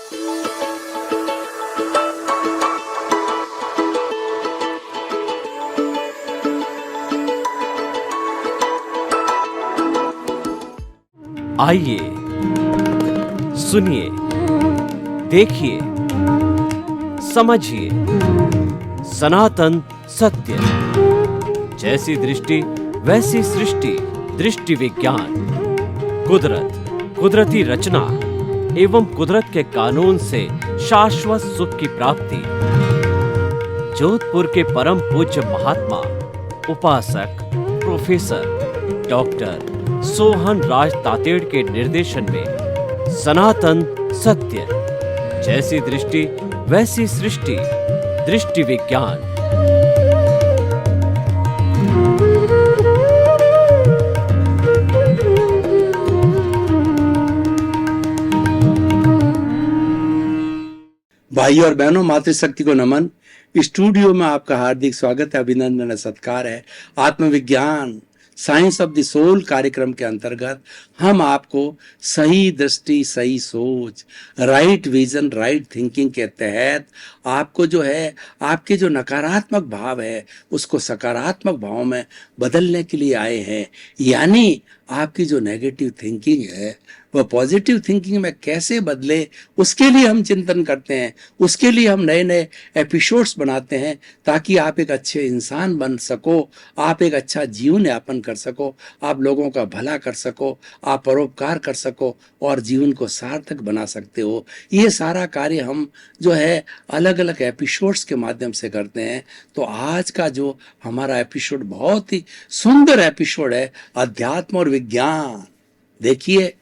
आइए, सुनिए, देखिए, समझिए सनातन सत्य। जैसी दृष्टि वैसी सृष्टि, दृष्टि विज्ञान। कुदरत, कुदरती रचना एवं कुदरत के कानून से शाश्वत सुख की प्राप्ति। जोधपुर के परम पूज्य महात्मा उपासक प्रोफेसर डॉक्टर सोहन राज तातेड़ के निर्देशन में सनातन सत्य। जैसी दृष्टि वैसी सृष्टि, दृष्टि विज्ञान। भाई और बहनों, मातृशक्ति को नमन। स्टूडियो में आपका हार्दिक स्वागत है, अभिनंदन है, सत्कार है। आत्मविज्ञान साइंस ऑफ द सोल कार्यक्रम के अंतर्गत हम आपको सही दृष्टि, सही सोच, राइट विजन, राइट थिंकिंग के तहत आपको जो है आपके जो नकारात्मक भाव है उसको सकारात्मक भाव में बदलने के लिए आए हैं। यानी आपकी जो नेगेटिव थिंकिंग है वह पॉजिटिव थिंकिंग में कैसे बदले, उसके लिए हम चिंतन करते हैं। उसके लिए हम नए नए एपिसोड्स बनाते हैं ताकि आप एक अच्छे इंसान बन सको, आप एक अच्छा जीवन यापन कर सको, आप लोगों का भला कर सको, आप परोपकार कर सको और जीवन को सार्थक बना सकते हो। ये सारा कार्य हम जो है अलग अलग एपिसोड्स के माध्यम से करते हैं। तो आज का जो हमारा एपिसोड बहुत ही सुंदर एपिसोड है, अध्यात्म और विज्ञान। देखिए,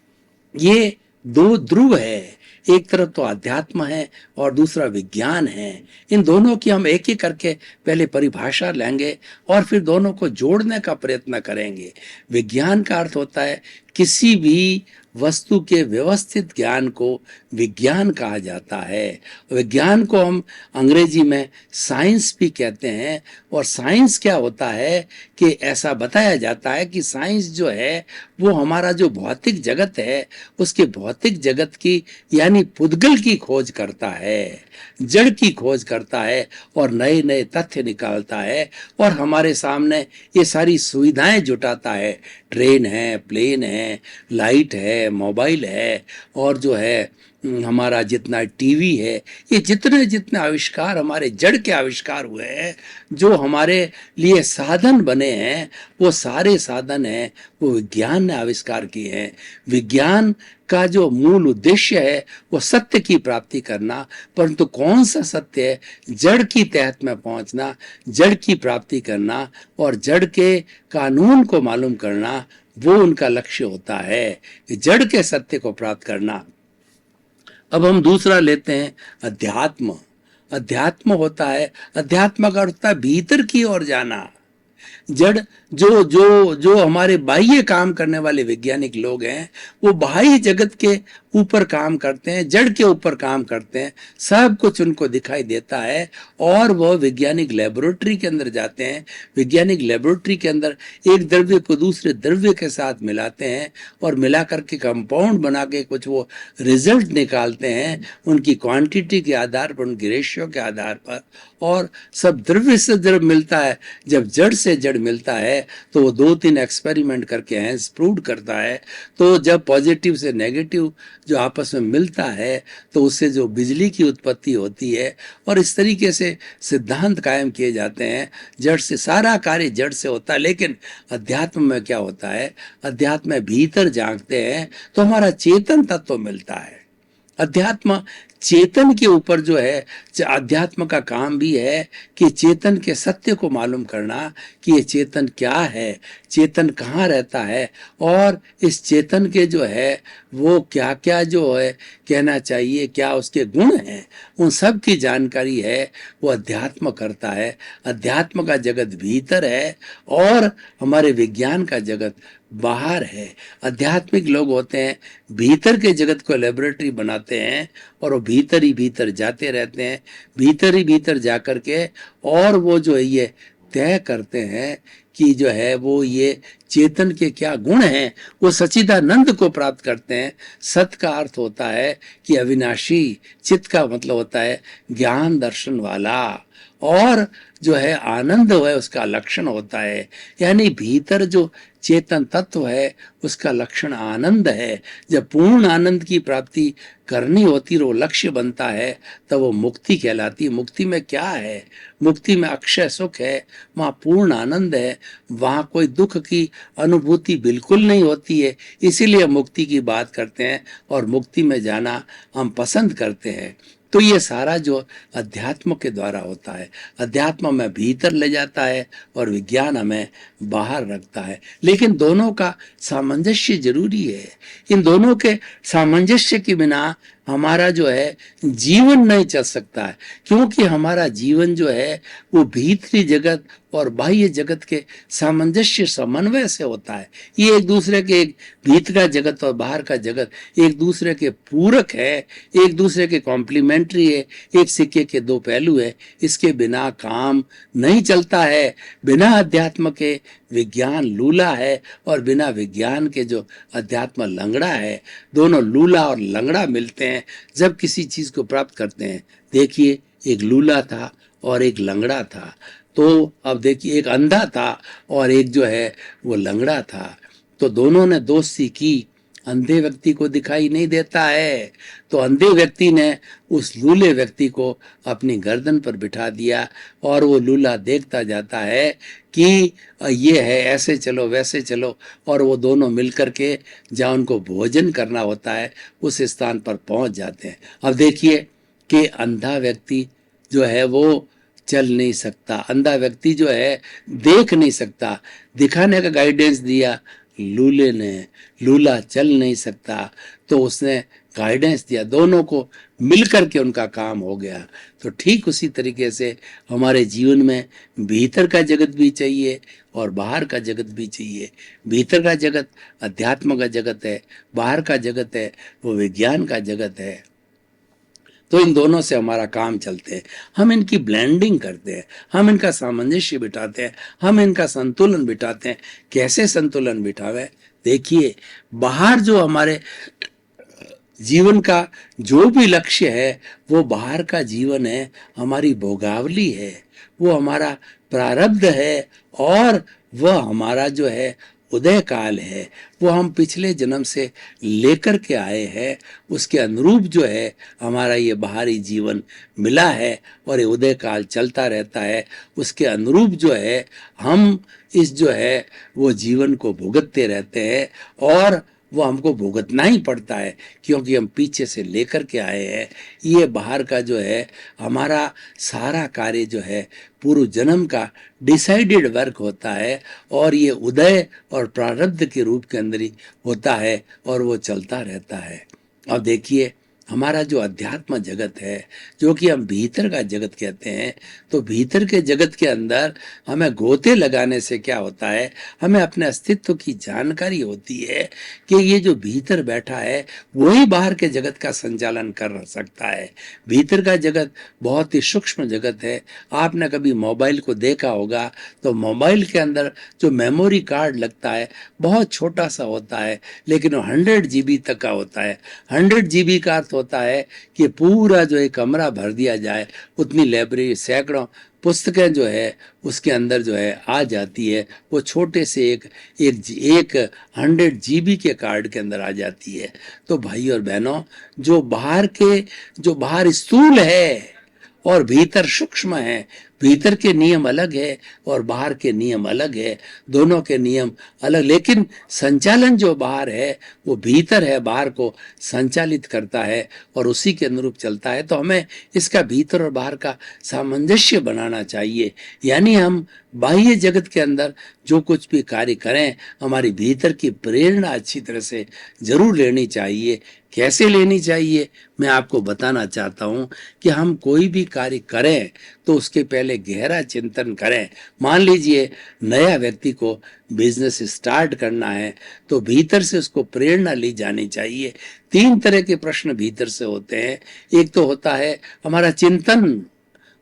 ये दो ध्रुव है, एक तरफ तो अध्यात्म है और दूसरा विज्ञान है। इन दोनों की हम एक एक करके पहले परिभाषा लेंगे और फिर दोनों को जोड़ने का प्रयत्न करेंगे। विज्ञान का अर्थ होता है किसी भी वस्तु के व्यवस्थित ज्ञान को विज्ञान कहा जाता है। विज्ञान को हम अंग्रेजी में साइंस भी कहते हैं। और साइंस क्या होता है कि ऐसा बताया जाता है कि साइंस जो है वो हमारा जो भौतिक जगत है उसके भौतिक जगत की यानी पुद्गल की खोज करता है, जड़ की खोज करता है और नए नए तथ्य निकालता है और हमारे सामने ये सारी सुविधाएं जुटाता है। ट्रेन है, प्लेन है, लाइट है, मोबाइल है और जो है हमारा जितना टीवी है, ये जितने जितने आविष्कार हमारे जड़ के आविष्कार हुए हैं, जो हमारे लिए साधन बने हैं, वो सारे साधन हैं वो विज्ञान ने आविष्कार किए हैं। विज्ञान का जो मूल उद्देश्य है वो सत्य की प्राप्ति करना, परंतु कौन सा सत्य है? जड़ की तहत में पहुंचना, जड़ की प्राप्ति करना और जड़ के कानून को मालूम करना, वो उनका लक्ष्य होता है कि जड़ के सत्य को प्राप्त करना। अब हम दूसरा लेते हैं अध्यात्म। अध्यात्म होता है, अध्यात्म का अर्थ होता है भीतर की ओर जाना। जड़ जो जो जो हमारे बाह्य काम करने वाले वैज्ञानिक लोग हैं वो बाह्य जगत के ऊपर काम करते हैं, जड़ के ऊपर काम करते हैं, सब कुछ उनको दिखाई देता है और वह वैज्ञानिक लेबोरेटरी के अंदर जाते हैं। वैज्ञानिक लेबोरेटरी के अंदर एक द्रव्य को दूसरे द्रव्य के साथ मिलाते हैं और मिला करके कंपाउंड बना के कुछ वो रिजल्ट निकालते हैं उनकी क्वांटिटी के आधार पर, उनकी रेशियो के आधार पर। और सब द्रव्य से द्रव्य मिलता है। जब जड़ से जड़ मिलता है तो वो 2-3 एक्सपेरिमेंट करके हैंस प्रूव करता है। तो जब पॉजिटिव से नेगेटिव जो आपस में मिलता है तो उससे जो बिजली की उत्पत्ति होती है और इस तरीके से सिद्धांत कायम किए जाते हैं। जड़ से सारा कार्य जड़ से होता है। लेकिन अध्यात्म में क्या होता है? अध्यात्म में भीतर झांकते हैं तो हमारा चेतन तत्व मिलता है। अध्यात्म चेतन के ऊपर जो है, अध्यात्म का काम भी है कि चेतन के सत्य को मालूम करना कि ये चेतन क्या है, चेतन कहाँ रहता है और इस चेतन के जो है वो क्या क्या जो है कहना चाहिए, क्या उसके गुण हैं, उन सब की जानकारी है वो अध्यात्म करता है। अध्यात्म का जगत भीतर है और हमारे विज्ञान का जगत बाहर है। आध्यात्मिक लोग होते हैं भीतर के जगत को लेबोरेटरी बनाते हैं और वो भीतर ही भीतर जाते रहते हैं, भीतर ही भीतर जा कर के और वो जो है ये तय करते हैं कि जो है वो ये चेतन के क्या गुण हैं, वो सच्चिदानंद को प्राप्त करते हैं। सत का अर्थ होता है कि अविनाशी, चित्त का मतलब होता है ज्ञान दर्शन वाला, और जो है आनंद है उसका लक्षण होता है। यानी भीतर जो चेतन तत्व है उसका लक्षण आनंद है। जब पूर्ण आनंद की प्राप्ति करनी होती है, वो लक्ष्य बनता है, तब वो मुक्ति कहलाती है। मुक्ति में क्या है? मुक्ति में अक्षय सुख है, वहाँ पूर्ण आनंद है, वहाँ कोई दुख की अनुभूति बिल्कुल नहीं होती है। इसीलिए मुक्ति की बात करते हैं और मुक्ति में जाना हम पसंद करते हैं। तो ये सारा जो अध्यात्म के द्वारा होता है, अध्यात्म में भीतर ले जाता है और विज्ञान हमें बाहर रखता है। लेकिन दोनों का सामंजस्य जरूरी है। इन दोनों के सामंजस्य के बिना हमारा जो है जीवन नहीं चल सकता है, क्योंकि हमारा जीवन जो है वो भीतरी जगत और बाह्य जगत के सामंजस्य समन्वय से होता है। ये एक दूसरे के, एक भीतर का जगत और बाहर का जगत एक दूसरे के पूरक है, एक दूसरे के कॉम्प्लीमेंट्री है, एक सिक्के के दो पहलू है। इसके बिना काम नहीं चलता है। बिना अध्यात्म के विज्ञान लूला है और बिना विज्ञान के जो अध्यात्म लंगड़ा है। दोनों लूला और लंगड़ा मिलते हैं जब किसी चीज को प्राप्त करते हैं। देखिए, एक लूला था और एक लंगड़ा था। तो अब देखिए, एक अंधा था और एक जो है वो लंगड़ा था। तो दोनों ने दोस्ती की। अंधे व्यक्ति को दिखाई नहीं देता है, तो अंधे व्यक्ति ने उस लूले व्यक्ति को अपनी गर्दन पर बिठा दिया और वो लूला देखता जाता है कि ये है, ऐसे चलो वैसे चलो, और वो दोनों मिलकर के जहाँ उनको भोजन करना होता है उस स्थान पर पहुंच जाते हैं। अब देखिए कि अंधा व्यक्ति जो है वो चल नहीं सकता, अंधा व्यक्ति जो है देख नहीं सकता, दिखाने का गाइडेंस दिया लूले ने। लूला चल नहीं सकता तो उसने गाइडेंस दिया, दोनों को मिलकर के उनका काम हो गया। तो ठीक उसी तरीके से हमारे जीवन में भीतर का जगत भी चाहिए और बाहर का जगत भी चाहिए। भीतर का जगत अध्यात्म का जगत है, बाहर का जगत है वो विज्ञान का जगत है। तो इन दोनों से हमारा काम चलते हैं। हम इनकी ब्लेंडिंग करते हैं, हम इनका सामंजस्य बिठाते हैं, हम इनका संतुलन बिठाते हैं। कैसे संतुलन बिठावे? देखिए, बाहर जो हमारे जीवन का जो भी लक्ष्य है वो बाहर का जीवन है, हमारी भोगावली है, वो हमारा प्रारब्ध है, और वह हमारा जो है उदय काल है। वो हम पिछले जन्म से लेकर के आए हैं, उसके अनुरूप जो है हमारा ये बाहरी जीवन मिला है और ये उदय काल चलता रहता है। उसके अनुरूप जो है हम इस जो है वो जीवन को भुगतते रहते हैं, और वो हमको भुगतना ही पड़ता है क्योंकि हम पीछे से लेकर के आए हैं। ये बाहर का जो है हमारा सारा कार्य जो है पूर्व जन्म का डिसाइडेड वर्क होता है, और ये उदय और प्रारब्ध के रूप के अंदर ही होता है और वो चलता रहता है। अब देखिए, हमारा जो अध्यात्म जगत है, जो कि हम भीतर का जगत कहते हैं, तो भीतर के जगत के अंदर हमें गोते लगाने से क्या होता है, हमें अपने अस्तित्व की जानकारी होती है कि ये जो भीतर बैठा है वही बाहर के जगत का संचालन कर सकता है। भीतर का जगत बहुत ही सूक्ष्म जगत है। आपने कभी मोबाइल को देखा होगा, तो मोबाइल के अंदर जो मेमोरी कार्ड लगता है बहुत छोटा सा होता है, लेकिन वो 100 GB तक का होता है। 100 GB का अर्थ होता है कि पूरा जो एक कमरा भर दिया जाए, उतनी लाइब्रेरी, सैकड़ों पुस्तकें जो है उसके अंदर जो है आ जाती है। वो छोटे से एक 100 GB के कार्ड के अंदर आ जाती है। तो भाई और बहनों, जो बाहर स्थूल है और भीतर सूक्ष्म है, भीतर के नियम अलग है और बाहर के नियम अलग है, दोनों के नियम अलग, लेकिन संचालन जो बाहर है वो भीतर है, बाहर को संचालित करता है और उसी के अनुरूप चलता है। तो हमें इसका भीतर और बाहर का सामंजस्य बनाना चाहिए। यानी हम बाह्य जगत के अंदर जो कुछ भी कार्य करें, हमारी भीतर की प्रेरणा अच्छी तरह से जरूर लेनी चाहिए। कैसे लेनी चाहिए, मैं आपको बताना चाहता हूं कि हम कोई भी कार्य करें तो उसके पहले गहरा चिंतन करें। मान लीजिए नया व्यक्ति को बिजनेस स्टार्ट करना है, तो भीतर से उसको प्रेरणा ली जानी चाहिए। 3 तरह के प्रश्न भीतर से होते हैं। एक तो होता है हमारा चिंतन,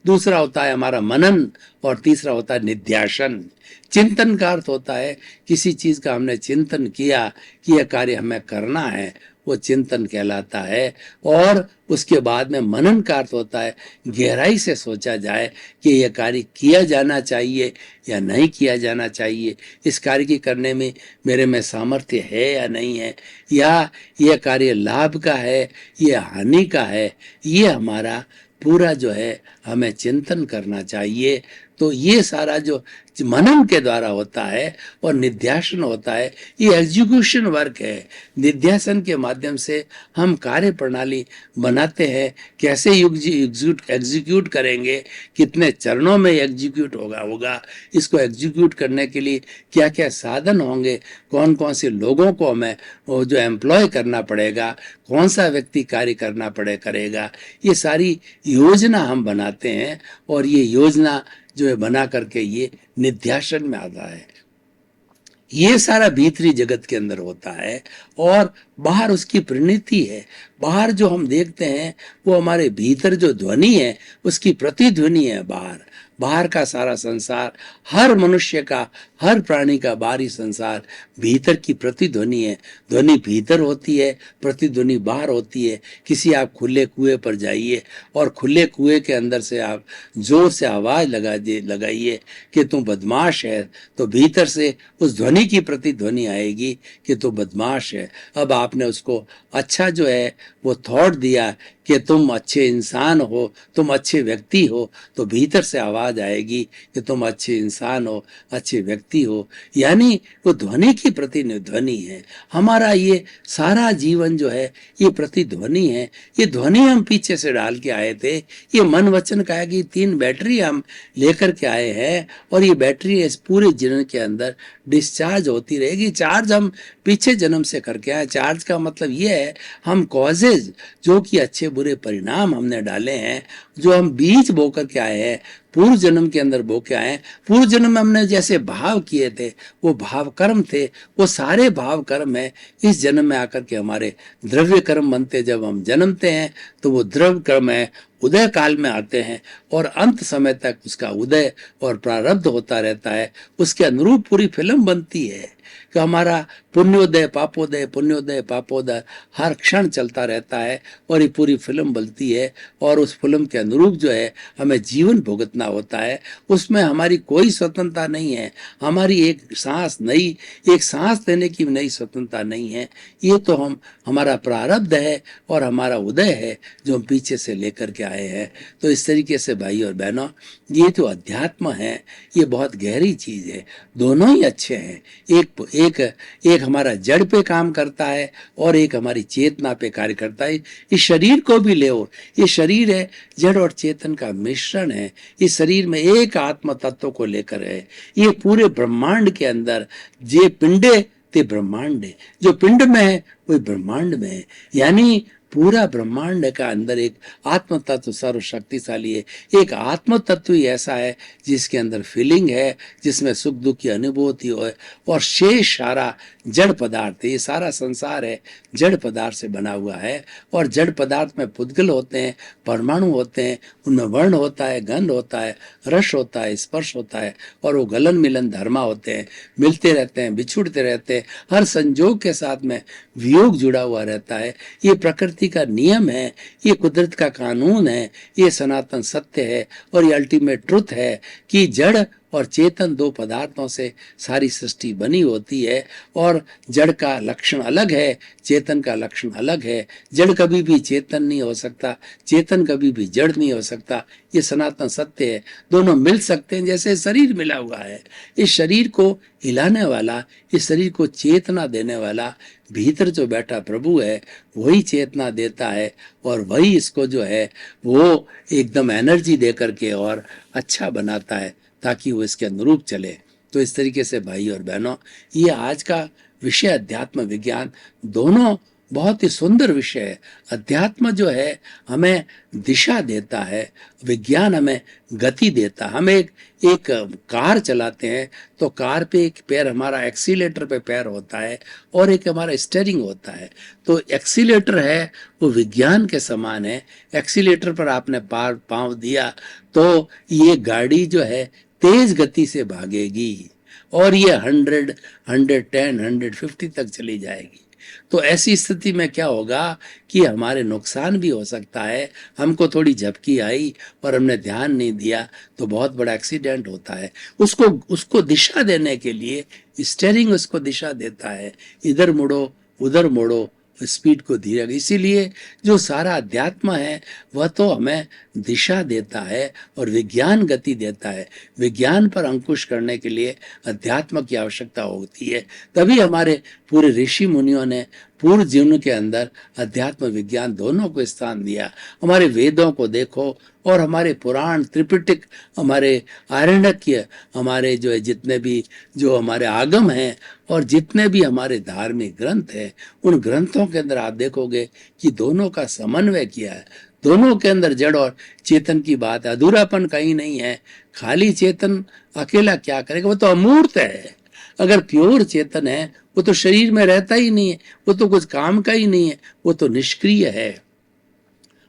दूसरा होता है हमारा मनन और तीसरा होता है निध्यासन। चिंतन का अर्थ होता है किसी चीज का हमने चिंतन किया कि यह कार्य हमें करना है, वो चिंतन कहलाता है। और उसके बाद में मनन का अर्थ होता है गहराई से सोचा जाए कि यह कार्य किया जाना चाहिए या नहीं किया जाना चाहिए, इस कार्य की करने में मेरे में सामर्थ्य है या नहीं है, या यह कार्य लाभ का है या हानि का है, ये हमारा पूरा जो है हमें चिंतन करना चाहिए। तो ये सारा जो मनन के द्वारा होता है और निध्यासन होता है, ये एग्जीक्यूशन वर्क है। निध्यासन के माध्यम से हम कार्य प्रणाली बनाते हैं, कैसे एग्जीक्यूट करेंगे, कितने चरणों में एग्जीक्यूट होगा, इसको एग्जीक्यूट करने के लिए क्या क्या साधन होंगे, कौन कौन से लोगों को हमें वो जो एम्प्लॉय करना पड़ेगा, कौन सा व्यक्ति कार्य करना करेगा, ये सारी योजना हम बनाते हैं। और ये योजना जो है बना करके ये निध्यासन में आता है। ये सारा भीतरी जगत के अंदर होता है और बाहर उसकी परिणति है। बाहर जो हम देखते हैं वो हमारे भीतर जो ध्वनि है उसकी प्रतिध्वनि है। बाहर का सारा संसार, हर मनुष्य का, हर प्राणी का बाहरी संसार भीतर की प्रतिध्वनि है। ध्वनि भीतर होती है, प्रतिध्वनि बाहर होती है। किसी आप खुले कुएं पर जाइए और खुले कुएं के अंदर से आप जोर से आवाज लगाइए कि तू बदमाश है, तो भीतर से उस ध्वनि की प्रतिध्वनि आएगी कि तू बदमाश है। अब आपने उसको अच्छा जो है वो थॉट दिया कि तुम अच्छे इंसान हो, तुम अच्छे व्यक्ति हो, तो भीतर से आवाज आएगी कि तुम अच्छे इंसान हो, अच्छे व्यक्ति हो। यानी वो ध्वनि की प्रतिध्वनि है। हमारा ये सारा जीवन जो है ये प्रतिध्वनि है। ये ध्वनि हम पीछे से डाल के आए थे। ये मन वचन काया की 3 बैटरी हम लेकर के आए हैं और ये बैटरी इस पूरे जीवन के अंदर डिस्चार्ज होती रहेगी। चार्ज हम पीछे जन्म से करके आए। चार्ज का मतलब ये है हम कॉजेज जो कि अच्छे बुरे परिणाम हमने डाले हैं, जो हम बीज बो करके आए हैं, पूर्व जन्म के अंदर बो के आए। पूर्व जन्म में हमने जैसे भाव किए थे वो भाव कर्म थे, वो सारे भाव कर्म है इस जन्म में आकर के हमारे द्रव्य कर्म बनते। जब हम जन्मते हैं तो वो द्रव्य कर्म है, उदय काल में आते हैं और अंत समय तक उसका उदय और प्रारब्ध होता रहता है। उसके अनुरूप पूरी फिल्म बनती है कि हमारा पुण्योदय पापोदय हर क्षण चलता रहता है और ये पूरी फिल्म बनती है। और उस फिल्म के अनुरूप जो है हमें जीवन भुगतना होता है। उसमें हमारी कोई स्वतंत्रता नहीं है। हमारी एक सांस देने की नई स्वतंत्रता नहीं है। ये तो हमारा प्रारब्ध है और हमारा उदय है जो हम पीछे से लेकर के आए हैं। तो इस तरीके से भाई और बहनों, ये जो अध्यात्म है ये बहुत गहरी चीज है। दोनों ही अच्छे हैं। एक हमारा जड़ पे काम करता है और एक हमारी चेतना पे कार्य करता है। इस शरीर को भी ले, ये शरीर है जड़ और चेतन का मिश्रण है। इस शरीर में एक आत्म तत्व को लेकर है। ये पूरे ब्रह्मांड के अंदर जे पिंडे ते ब्रह्मांड है, जो पिंड में है वही ब्रह्मांड में है। यानी पूरा ब्रह्मांड का अंदर एक आत्म तत्व सर्वशक्तिशाली है। एक आत्म तत्व ही ऐसा है जिसके अंदर फीलिंग है, जिसमें सुख दुख की अनुभूति हो, और शेष सारा जड़ पदार्थ है। ये सारा संसार है जड़ पदार्थ से बना हुआ है। और जड़ पदार्थ में पुद्गल होते हैं, परमाणु होते हैं, उनमें वर्ण होता है, गंध होता है, रस होता है, स्पर्श होता है, और वो गलन मिलन धर्मा होते हैं, मिलते रहते हैं, बिछुड़ते रहते हैं। हर संजोग के साथ में वियोग जुड़ा हुआ रहता है। ये प्रकृति का नियम है, ये कुदरत का कानून है, ये सनातन सत्य है और ये अल्टीमेट ट्रुथ है कि जड़ और चेतन 2 पदार्थों से सारी सृष्टि बनी होती है। और जड़ का लक्षण अलग है, चेतन का लक्षण अलग है। जड़ कभी भी चेतन नहीं हो सकता, चेतन कभी भी जड़ नहीं हो सकता। ये सनातन सत्य है। दोनों मिल सकते हैं जैसे शरीर मिला हुआ है। इस शरीर को हिलाने वाला, इस शरीर को चेतना देने वाला भीतर जो बैठा प्रभु है वही चेतना देता है और वही इसको जो है वो एकदम एनर्जी दे करके और अच्छा बनाता है ताकि वो इसके अनुरूप चले। तो इस तरीके से भाई और बहनों, ये आज का विषय अध्यात्म विज्ञान दोनों बहुत ही सुंदर विषय है। अध्यात्म जो है हमें दिशा देता है, विज्ञान हमें गति देता है। हम एक कार चलाते हैं तो कार पे एक पैर हमारा एक्सीलेटर पे पैर होता है और एक हमारा स्टीयरिंग होता है। तो एक्सीलेटर है वो विज्ञान के समान है। एक्सीलेटर पर आपने पांव दिया तो ये गाड़ी जो है तेज गति से भागेगी और ये 100, 110, 150 तक चली जाएगी। तो ऐसी स्थिति में क्या होगा कि हमारे नुकसान भी हो सकता है। हमको थोड़ी झपकी आई और हमने ध्यान नहीं दिया तो बहुत बड़ा एक्सीडेंट होता है। उसको दिशा देने के लिए स्टीयरिंग उसको दिशा देता है, इधर मुड़ो उधर मुड़ो, स्पीड को धीरे। इसीलिए जो सारा अध्यात्म है वह तो हमें दिशा देता है और विज्ञान गति देता है। विज्ञान पर अंकुश करने के लिए अध्यात्म की आवश्यकता होती है। तभी हमारे पूरे ऋषि मुनियों ने पूर्व जीवन के अंदर अध्यात्म विज्ञान दोनों को स्थान दिया। हमारे वेदों को देखो और हमारे पुराण त्रिपिटक, हमारे आरण्यक, हमारे जो है जितने भी जो हमारे आगम हैं और जितने भी हमारे धार्मिक ग्रंथ हैं, उन ग्रंथों के अंदर आप देखोगे कि दोनों का समन्वय किया है। दोनों के अंदर जड़ और चेतन की बात है। अधूरापन कहीं नहीं है। खाली चेतन अकेला क्या करेगा, वो तो अमूर्त है। अगर प्योर चेतन है वो तो शरीर में रहता ही नहीं है, वो तो कुछ काम का ही नहीं है, वो तो निष्क्रिय है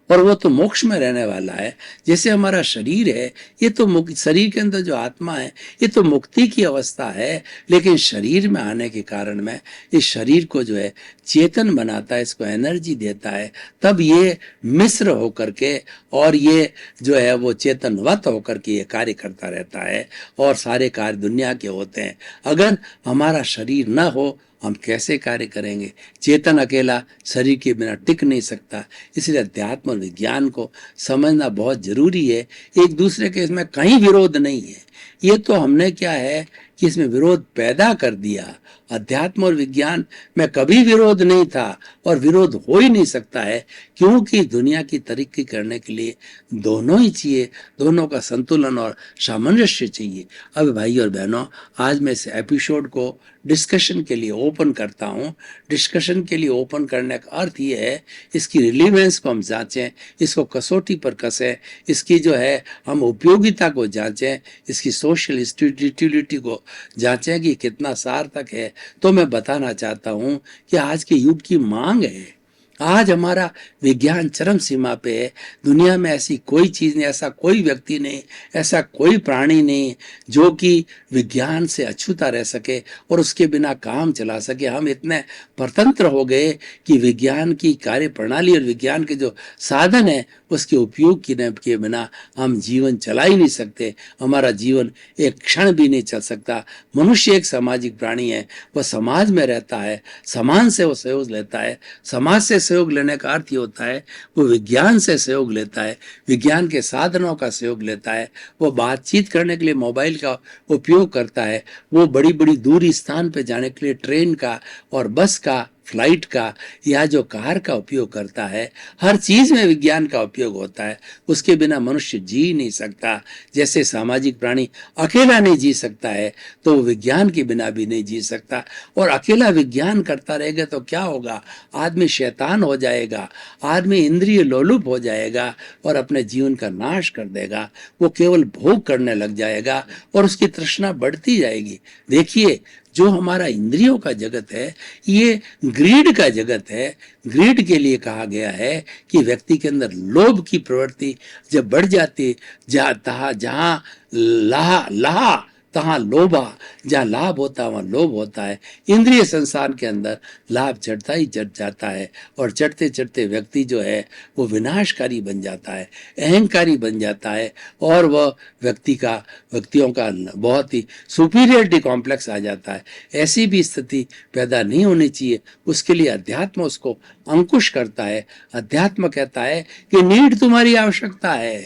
और वो तो मोक्ष में रहने वाला है। जैसे हमारा शरीर है, ये तो शरीर के अंदर जो आत्मा है ये तो मुक्ति की अवस्था है, लेकिन शरीर में आने के कारण में इस शरीर को जो है चेतन बनाता है, इसको एनर्जी देता है। तब ये मिश्र होकर के और ये जो है वो चेतनवत होकर के ये कार्य करता रहता है और सारे कार्य दुनिया के होते हैं। अगर हमारा शरीर न हो हम कैसे कार्य करेंगे? चेतन अकेला शरीर के बिना टिक नहीं सकता। इसलिए अध्यात्म और विज्ञान को समझना बहुत जरूरी है। एक दूसरे के इसमें कहीं विरोध नहीं है। ये तो हमने क्या है कि इसमें विरोध पैदा कर दिया। अध्यात्म और विज्ञान में कभी विरोध नहीं था और विरोध हो ही नहीं सकता है, क्योंकि दुनिया की तरक्की करने के लिए दोनों ही चाहिए, दोनों का संतुलन और सामंजस्य चाहिए। अब भाई और बहनों, आज मैं इस एपिसोड को डिस्कशन के लिए ओपन करता हूँ। डिस्कशन के लिए ओपन करने का अर्थ ये है इसकी रिलीवेंस को हम जांचें, इसको कसौटी पर कसें, इसकी जो है हम उपयोगिता को जांचें, इसकी सोशल यूटिलिटी को जांचें कि कितना सार्थक है। तो मैं बताना चाहता हूँ कि आज के युग की मांग है। आज हमारा विज्ञान चरम सीमा पे है। दुनिया में ऐसी कोई चीज नहीं, ऐसा कोई व्यक्ति नहीं, ऐसा कोई प्राणी नहीं जो कि विज्ञान से अछूता रह सके और उसके बिना काम चला सके। हम इतने परतंत्र हो गए कि विज्ञान की कार्य प्रणाली और विज्ञान के जो साधन है उसके उपयोग के बिना हम जीवन चला ही नहीं सकते। हमारा जीवन एक क्षण भी नहीं चल सकता। मनुष्य एक सामाजिक प्राणी है, वह समाज में रहता है, समाज से वो सहयोग लेता है। समाज से सहयोग लेने का अर्थ ये होता है वो विज्ञान से सहयोग लेता है, विज्ञान के साधनों का सहयोग लेता है। वो बातचीत करने के लिए मोबाइल का उपयोग करता है, वो बड़ी बड़ी दूरी स्थान पे जाने के लिए ट्रेन का और बस का, फ्लाइट का या जो कार का उपयोग करता है। हर चीज में विज्ञान का उपयोग होता है। उसके बिना मनुष्य जी नहीं सकता। जैसे सामाजिक प्राणी अकेला नहीं जी सकता है तो विज्ञान के बिना भी नहीं जी सकता। और अकेला विज्ञान करता रहेगा तो क्या होगा? आदमी शैतान हो जाएगा, आदमी इंद्रिय लोलुप हो जाएगा और अपने जीवन का नाश कर देगा। वो केवल भोग करने लग जाएगा और उसकी तृष्णा बढ़ती जाएगी। देखिए, जो हमारा इंद्रियों का जगत है ये ग्रीड का जगत है। ग्रीड के लिए कहा गया है कि व्यक्ति के अंदर लोभ की प्रवृत्ति जब बढ़ जाती, जहां लाहा तहां लोभा, जहां लाभ होता है वहां लोभ होता है। इंद्रिय संसार के अंदर लाभ चढ़ता ही चढ़ जाता है और चढ़ते चढ़ते व्यक्ति जो है वो विनाशकारी बन जाता है, अहंकारी बन जाता है और वह व्यक्तियों का बहुत ही सुपीरियरिटी कॉम्प्लेक्स आ जाता है। ऐसी भी स्थिति पैदा नहीं होनी चाहिए। उसके लिए अध्यात्म उसको अंकुश करता है। अध्यात्म कहता है कि नीड तुम्हारी आवश्यकता है,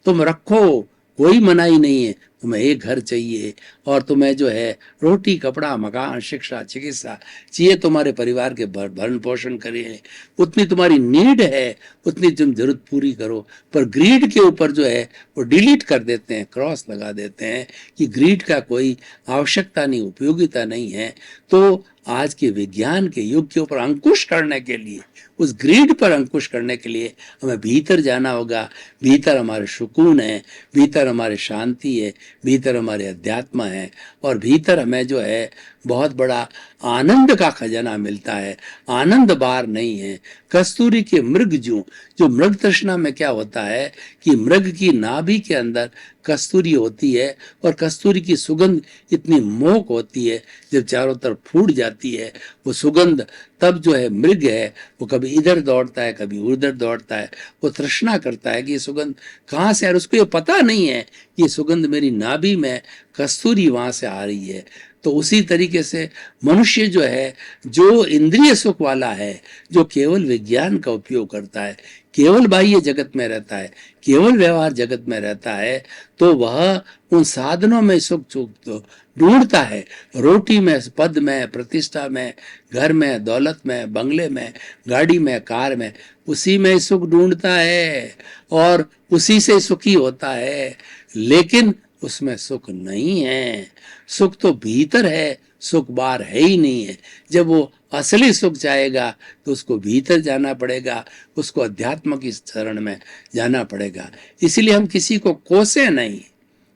तुम रखो, कोई मनाही नहीं है। तुम्हें एक घर चाहिए और तुम्हें जो है रोटी, कपड़ा, मकान, शिक्षा, चिकित्सा चाहिए, तुम्हारे परिवार के भरण पोषण करिए, उतनी तुम्हारी नीड है, उतनी तुम जरूरत पूरी करो। पर ग्रीड के ऊपर जो है वो डिलीट कर देते हैं, क्रॉस लगा देते हैं कि ग्रीड का कोई आवश्यकता नहीं, उपयोगिता नहीं है। तो आज के विज्ञान के युग के ऊपर अंकुश करने के लिए, उस ग्रीड पर अंकुश करने के लिए हमें भीतर जाना होगा। भीतर हमारे सुकून है, भीतर हमारे शांति है, भीतर हमारे अध्यात्म है, और भीतर हमें जो है बहुत बड़ा आनंद का खजाना मिलता है। आनंद बार नहीं है। कस्तूरी के मृग जो मृग तृष्णा में क्या होता है कि मृग की नाभि के अंदर कस्तूरी होती है, और कस्तूरी की सुगंध इतनी मोहक होती है, जब चारों तरफ फूट जाती है वो सुगंध, तब जो है मृग है वो कभी इधर दौड़ता है, कभी उधर दौड़ता है। वो तृष्णा करता है कि ये सुगंध कहाँ से आ रही है। उसको ये पता नहीं है कि ये सुगंध मेरी नाभि में कस्तूरी वहां से आ रही है। तो उसी तरीके से मनुष्य जो है, जो इंद्रिय सुख वाला है, जो केवल विज्ञान का उपयोग करता है, केवल बाह्य जगत में रहता है, केवल व्यवहार जगत में रहता है, तो वह उन साधनों में सुख तो ढूंढता है। रोटी में, पद में, प्रतिष्ठा में, घर में, दौलत में, बंगले में, गाड़ी में, कार में, उसी में सुख ढूंढता है और उसी से सुखी होता है। लेकिन उसमें सुख नहीं है। सुख तो भीतर है, सुख बाहर है ही नहीं है। जब वो असली सुख चाहेगा तो उसको भीतर जाना पड़ेगा, उसको अध्यात्म की शरण में जाना पड़ेगा। इसलिए हम किसी को कोसे नहीं।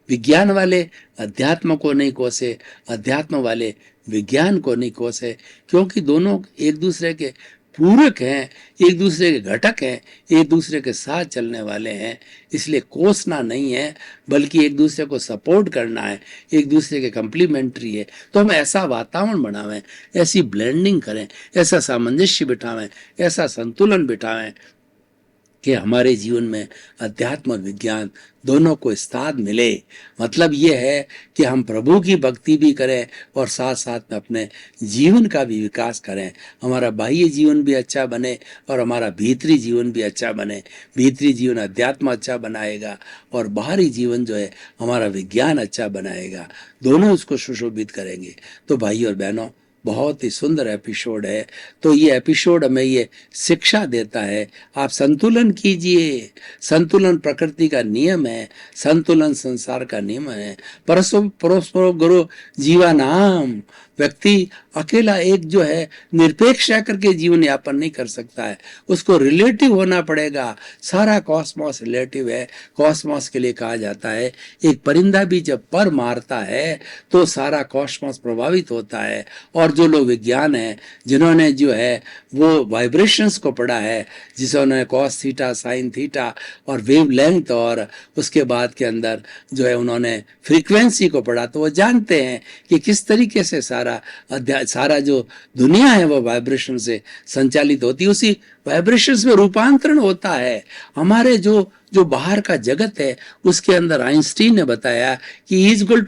विज्ञान वाले अध्यात्म को नहीं कोसे, अध्यात्म वाले विज्ञान को नहीं कोसे, क्योंकि दोनों एक दूसरे के पूरक हैं, एक दूसरे के घटक हैं, एक दूसरे के साथ चलने वाले हैं। इसलिए कोसना नहीं है, बल्कि एक दूसरे को सपोर्ट करना है, एक दूसरे के कंप्लीमेंट्री है। तो हम ऐसा वातावरण बनावें, ऐसी ब्लेंडिंग करें, ऐसा सामंजस्य बिठावें, ऐसा संतुलन बिठावें कि हमारे जीवन में अध्यात्म और विज्ञान दोनों को स्थान मिले। मतलब ये है कि हम प्रभु की भक्ति भी करें और साथ साथ में अपने जीवन का भी विकास करें। हमारा बाह्य जीवन भी अच्छा बने और हमारा भीतरी जीवन भी अच्छा बने। भीतरी जीवन अध्यात्म अच्छा बनाएगा और बाहरी जीवन जो है हमारा विज्ञान अच्छा बनाएगा। दोनों उसको सुशोभित करेंगे। तो भाई और बहनों, बहुत ही सुंदर एपिसोड है। तो ये एपिसोड हमें ये शिक्षा देता है, आप संतुलन कीजिए। संतुलन प्रकृति का नियम है, संतुलन संसार का नियम है। परस्पर गुरु जीवानाम। व्यक्ति अकेला एक जो है निरपेक्ष करके जीवन यापन नहीं कर सकता है, उसको रिलेटिव होना पड़ेगा। सारा कॉस्मॉस रिलेटिव है। कॉस्मॉस के लिए कहा जाता है एक परिंदा भी जब पर मारता है तो सारा कॉस्मॉस प्रभावित होता है। और जो लोग विज्ञान है, जिन्होंने जो है वो वाइब्रेशंस को पढ़ा है, जिन्होंने कॉस थीटा, साइन थीटा और वेव लेंथ और उसके बाद के अंदर जो है उन्होंने फ्रीक्वेंसी को पढ़ा, तो वो जानते हैं कि किस तरीके से सारा जो दुनिया है वो वाइब्रेशन से संचालित होती है। उसी वाइब्रेशंस में रूपांतरण होता है। हमारे जो बाहर का जगत है उसके अंदर आइंस्टीन ने बताया कि E = mc²,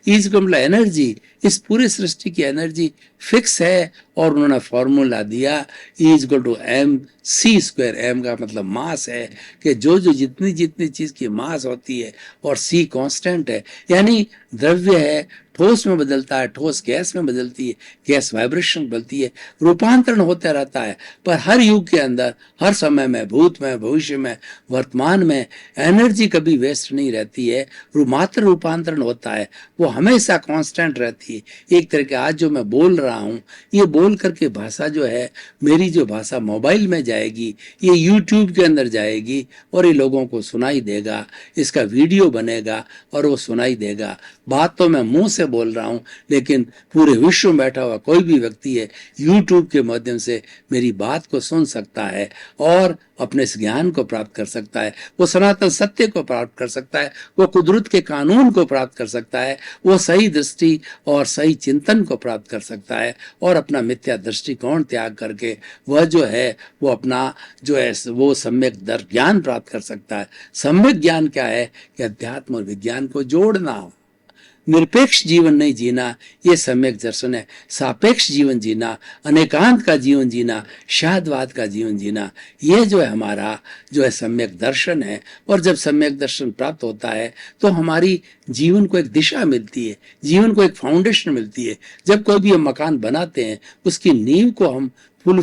E एनर्जी। इस पूरे सृष्टि की एनर्जी फिक्स है और उन्होंने फॉर्मूला दिया E = mc²। m का मतलब मास है कि जो जितनी चीज की मास होती है और c कांस्टेंट है, यानी द्रव्य है ठोस में बदलता है, ठोस गैस में बदलती है, गैस वाइब्रेशन बदलती है, रूपांतरण होता रहता है। पर हर युग के अंदर, हर समय में, भूत में, भविष्य में, वर्तमान में एनर्जी कभी वेस्ट नहीं रहती है, मात्र रूपांतरण होता है, वो हमेशा कांस्टेंट रहती है। एक तरह के आज जो मैं बोल रहा हूँ, ये बोल करके भाषा जो है, मेरी जो भाषा मोबाइल में जाएगी, ये यूट्यूब के अंदर जाएगी और ये लोगों को सुनाई देगा, इसका वीडियो बनेगा और वो सुनाई देगा। बात तो मैं मुंह से बोल रहा हूं, लेकिन पूरे विश्व में बैठा हुआ कोई भी व्यक्ति है यूट्यूब के माध्यम से मेरी बात को सुन सकता है और अपने इस ज्ञान को प्राप्त कर सकता है। वो सनातन सत्य को प्राप्त कर सकता है, वो कुदरत के कानून को प्राप्त कर सकता है, वो सही दृष्टि और सही चिंतन को प्राप्त कर सकता है और अपना मिथ्या दृष्टिकोण त्याग करके वह जो है वो अपना जो है वो सम्यक ज्ञान प्राप्त कर सकता है। सम्यक ज्ञान क्या है कि अध्यात्म और विज्ञान को जोड़ना। निरपेक्ष जीवन नहीं जीना, ये सम्यक दर्शन है। सापेक्ष जीवन जीना, अनेकांत का जीवन जीना, शाहदवाद का जीवन जीना, ये जो है हमारा जो है सम्यक दर्शन है। और जब सम्यक दर्शन प्राप्त होता है तो हमारी जीवन को एक दिशा मिलती है, जीवन को एक फाउंडेशन मिलती है। जब कोई भी हम मकान बनाते हैं उसकी नींव को हम फुल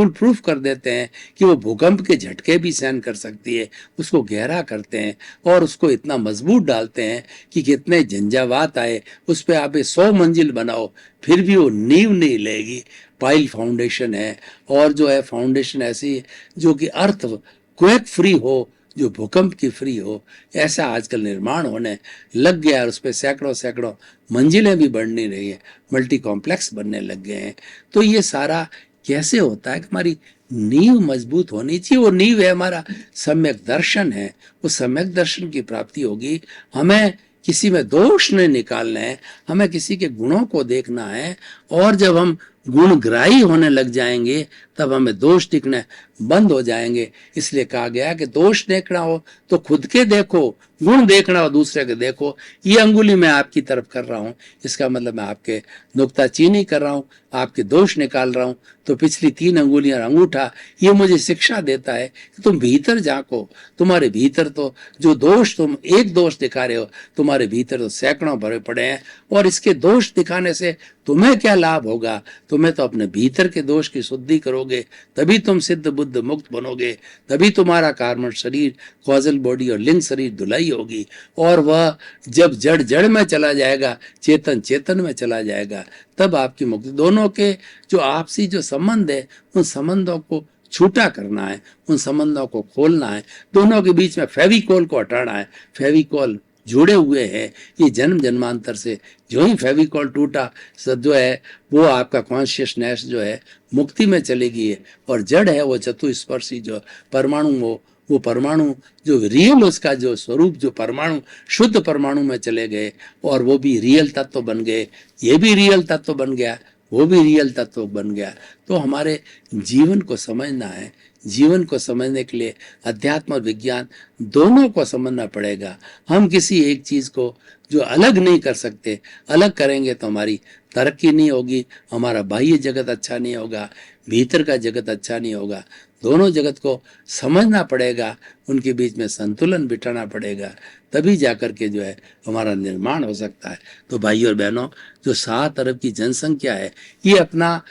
प्रूफ कर देते हैं कि वो भूकंप के झटके भी सहन कर सकती है, उसको गहरा करते हैं और उसको इतना मजबूत डालते हैं कि कितने झंझावात आए उस पर आप 100 मंजिल बनाओ फिर भी वो नींव नहीं लेगी। पाइल फाउंडेशन है, और जो है फाउंडेशन ऐसी है जो कि अर्थ क्वेक फ्री हो, जो भूकंप की फ्री हो, ऐसा आजकल निर्माण होने लग गया है। उस पर सैकड़ों सैकड़ों मंजिलें भी बढ़ नहीं रही है, मल्टी कॉम्प्लेक्स बनने लग गए हैं। तो ये सारा कैसे होता है कि हमारी नींव मजबूत होनी चाहिए। वो नींव है हमारा सम्यक दर्शन है। उस सम्यक दर्शन की प्राप्ति होगी। हमें किसी में दोष नहीं निकालना है, हमें किसी के गुणों को देखना है, और जब हम गुणग्राही होने लग जाएंगे तब हमें दोष दिखने बंद हो जाएंगे। इसलिए कहा गया कि दोष देखना हो तो खुद के देखो, गुण देखना हो दूसरे के देखो। ये अंगुली मैं आपकी तरफ कर रहा हूं, इसका मतलब मैं आपके नुक्ताचीनी कर रहा हूं, आपके दोष निकाल रहा हूं। तो पिछली 3 अंगुलियां अंगूठा ये मुझे शिक्षा देता है कि तुम भीतर झांको। तुम्हारे भीतर तो जो दोष तुम एक दोष दिखा रहे हो, तुम्हारे भीतर तो सैकड़ों भरे पड़े हैं, और इसके दोष दिखाने से तुम्हें क्या लाभ होगा? तुम्हें तो अपने भीतर के दोष की शुद्धि करोगे, तभी तुम सिद्ध बुद्ध मुक्त बनोगे, तभी तुम्हारा कार्बन शरीर, कॉजल बॉडी और लिंग शरीर धुलाई होगी, और वह जब जड़ जड़ में चला जाएगा, चेतन चेतन में चला जाएगा, तब आपकी मुक्ति। दोनों के जो आपसी जो संबंध है, उन संबंधों को छूटा करना है, उन संबंधों को खोलना है। दोनों के बीच में फेविकोल को हटाना है। फेविकोल जुड़े हुए हैं ये जन्म जन्मांतर से। जो ही फेविकोल टूटा, जो है वो आपका कॉन्शियसनेस जो है मुक्ति में चलेगी है, और जड़ है वो चतुस्पर्शी जो परमाणु, वो परमाणु जो रियल उसका जो स्वरूप, जो परमाणु शुद्ध परमाणु में चले गए, और वो भी रियल तत्व बन गए। ये भी रियल तत्व बन गया, वो भी रियल तत्व बन गया। तो हमारे जीवन को समझना है। जीवन को समझने के लिए अध्यात्म और विज्ञान दोनों को समझना पड़ेगा। हम किसी एक चीज को जो अलग नहीं कर सकते, अलग करेंगे तो हमारी तरक्की नहीं होगी, हमारा बाह्य जगत अच्छा नहीं होगा, भीतर का जगत अच्छा नहीं होगा। दोनों जगत को समझना पड़ेगा, उनके बीच में संतुलन बिठाना पड़ेगा, तभी जाकर के जो है हमारा निर्माण हो सकता है। तो भाइयों और बहनों, जो 7 अरब की जनसंख्या है, ये अपना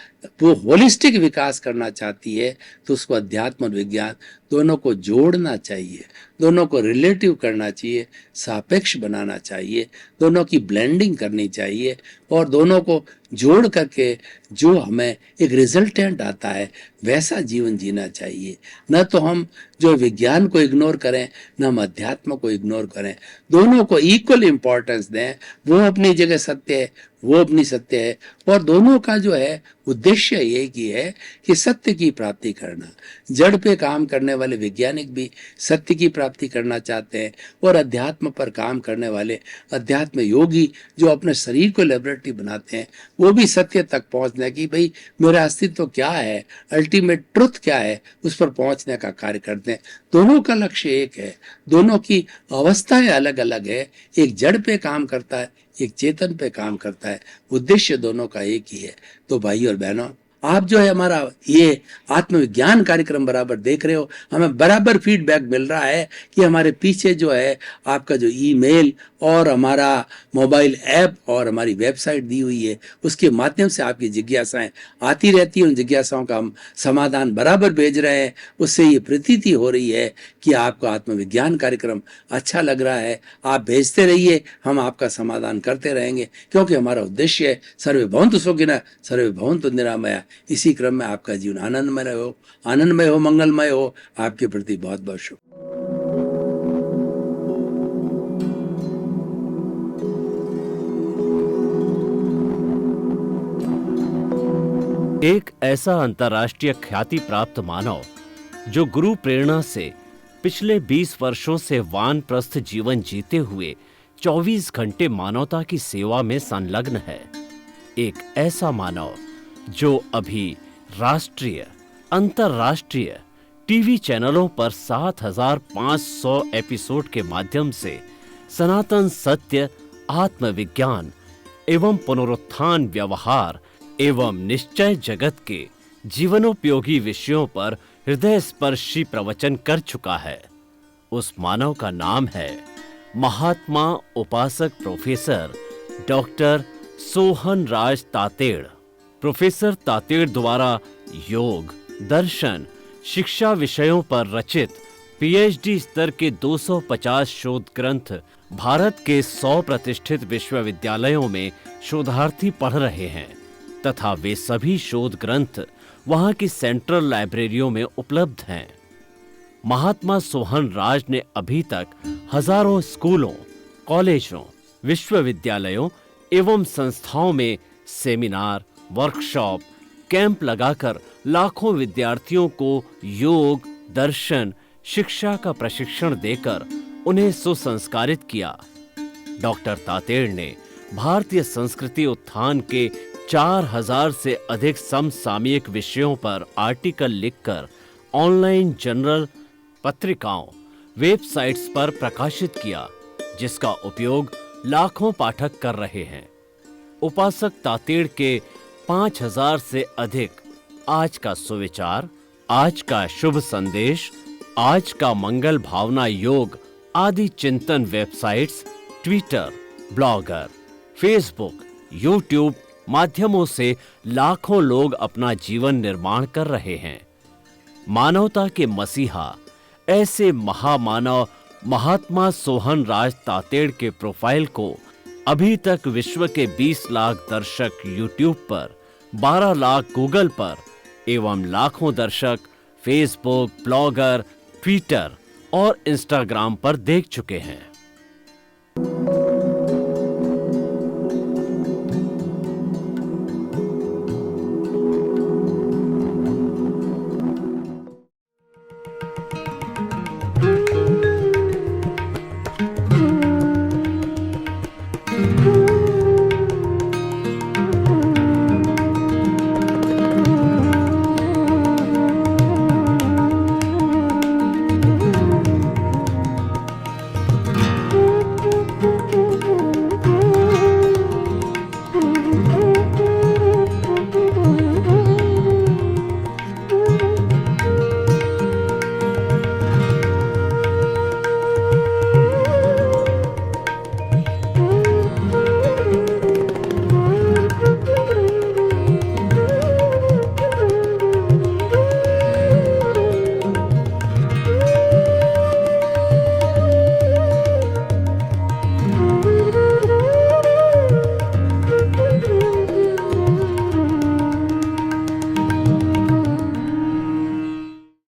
वो होलिस्टिक विकास करना चाहती है, तो उसको अध्यात्म और विज्ञान दोनों को जोड़ना चाहिए, दोनों को रिलेटिव करना चाहिए, सापेक्ष बनाना चाहिए, दोनों की ब्लेंडिंग करनी चाहिए, और दोनों को जोड़ करके जो हमें एक रिजल्टेंट आता है वैसा जीवन जीना चाहिए। न तो हम जो विज्ञान को इग्नोर करें, न हम अध्यात्म को इग्नोर करें, दोनों को इक्वल इंपॉर्टेंस दें। वो अपनी जगह सत्य है, वो अपनी सत्य है, और दोनों का जो है उद्देश्य एक ही है कि सत्य की प्राप्ति करना। जड़ पे काम करने वाले वैज्ञानिक भी सत्य की प्राप्ति करना चाहते हैं, और अध्यात्म पर काम करने वाले अध्यात्म योगी जो अपने शरीर को लेबोरेटरी बनाते हैं, वो भी सत्य तक पहुंचने की, भाई मेरा अस्तित्व क्या है, अल्टीमेट ट्रुथ क्या है, उस पर पहुंचने का कार्य करते हैं। दोनों का लक्ष्य एक है, दोनों की अवस्थाएं अलग अलग है। एक जड़ पे काम करता है, एक चेतन पे काम करता है, उद्देश्य दोनों का एक ही है। तो भाई और बहनों, आप जो है हमारा ये आत्मविज्ञान कार्यक्रम बराबर देख रहे हो, हमें बराबर फीडबैक मिल रहा है कि हमारे पीछे जो है आपका जो ईमेल और हमारा मोबाइल ऐप और हमारी वेबसाइट दी हुई है, उसके माध्यम से आपकी जिज्ञासाएं आती रहती हैं। उन जिज्ञासाओं का हम समाधान बराबर भेज रहे हैं। उससे ये प्रतीति हो रही है कि आपको आत्मविज्ञान कार्यक्रम अच्छा लग रहा है। आप भेजते रहिए, हम आपका समाधान करते रहेंगे, क्योंकि हमारा उद्देश्य है सर्वे भवन्तु सुखिनः सर्वे भवन्तु निरामया। इसी क्रम में आपका जीवन आनंदमय हो, मंगलमय हो। आपके प्रति बहुत बहुत शुभ। एक ऐसा अंतर्राष्ट्रीय ख्याति प्राप्त मानव जो गुरु प्रेरणा से पिछले 20 वर्षों से वानप्रस्थ जीवन जीते हुए 24 घंटे मानवता की सेवा में संलग्न है। एक ऐसा मानव जो अभी राष्ट्रीय, अंतर्राष्ट्रीय टीवी चैनलों पर 7,500 एपिसोड के माध्यम से सनातन सत्य, आत्मविज्ञान एवं पुनरुत्थान व्यवहार एवं निश्चय जगत के जीवनोपयोगी विषयों पर हृदय स्पर्शी प्रवचन कर चुका है। उस मानव का नाम है महात्मा उपासक प्रोफेसर डॉक्टर सोहन राज तातेड़। प्रोफेसर तातेड़ द्वारा योग, दर्शन, शिक्षा विषयों पर रचित पीएचडी स्तर के 250 शोध ग्रंथ भारत के 100 प्रतिष्ठित विश्वविद्यालयों में शोधार्थी पढ़ रहे हैं तथा वे सभी शोध ग्रंथ वहां की सेंट्रल लाइब्रेरियों में उपलब्ध हैं। महात्मा सोहन राज ने अभी तक हजारों स्कूलों, कॉलेजों, विश्वविद्यालयों एवं संस्थाओं में सेमिनार, वर्कशॉप, कैंप लगाकर लाखों विद्यार्थियों को योग, दर्शन, शिक्षा का प्रशिक्षण देकर उन्हें सुसंस्कारित किया। डॉक्टर तातेड़ ने भारतीय संस्कृति उत्थान के 4000 से अधिक समसामयिक विषयों पर आर्टिकल लिखकर ऑनलाइन जर्नल, पत्रिकाओं, वेबसाइट्स पर प्रकाशित किया, जिसका उपयोग लाखों पाठक कर रहे हैं। उपासक तातेड़ के 5000 से अधिक आज का सुविचार, आज का शुभ संदेश, आज का मंगल भावना योग आदि चिंतन websites, Twitter, blogger, Facebook, YouTube माध्यमों से लाखों लोग अपना जीवन निर्माण कर रहे हैं। मानवता के मसीहा ऐसे महामानव महात्मा सोहन राज तातेड़ के प्रोफाइल को अभी तक विश्व के 20 लाख दर्शक यूट्यूब पर, 12 लाख गूगल पर एवं लाखों दर्शक फेसबुक, ब्लॉगर, ट्विटर और इंस्टाग्राम पर देख चुके हैं।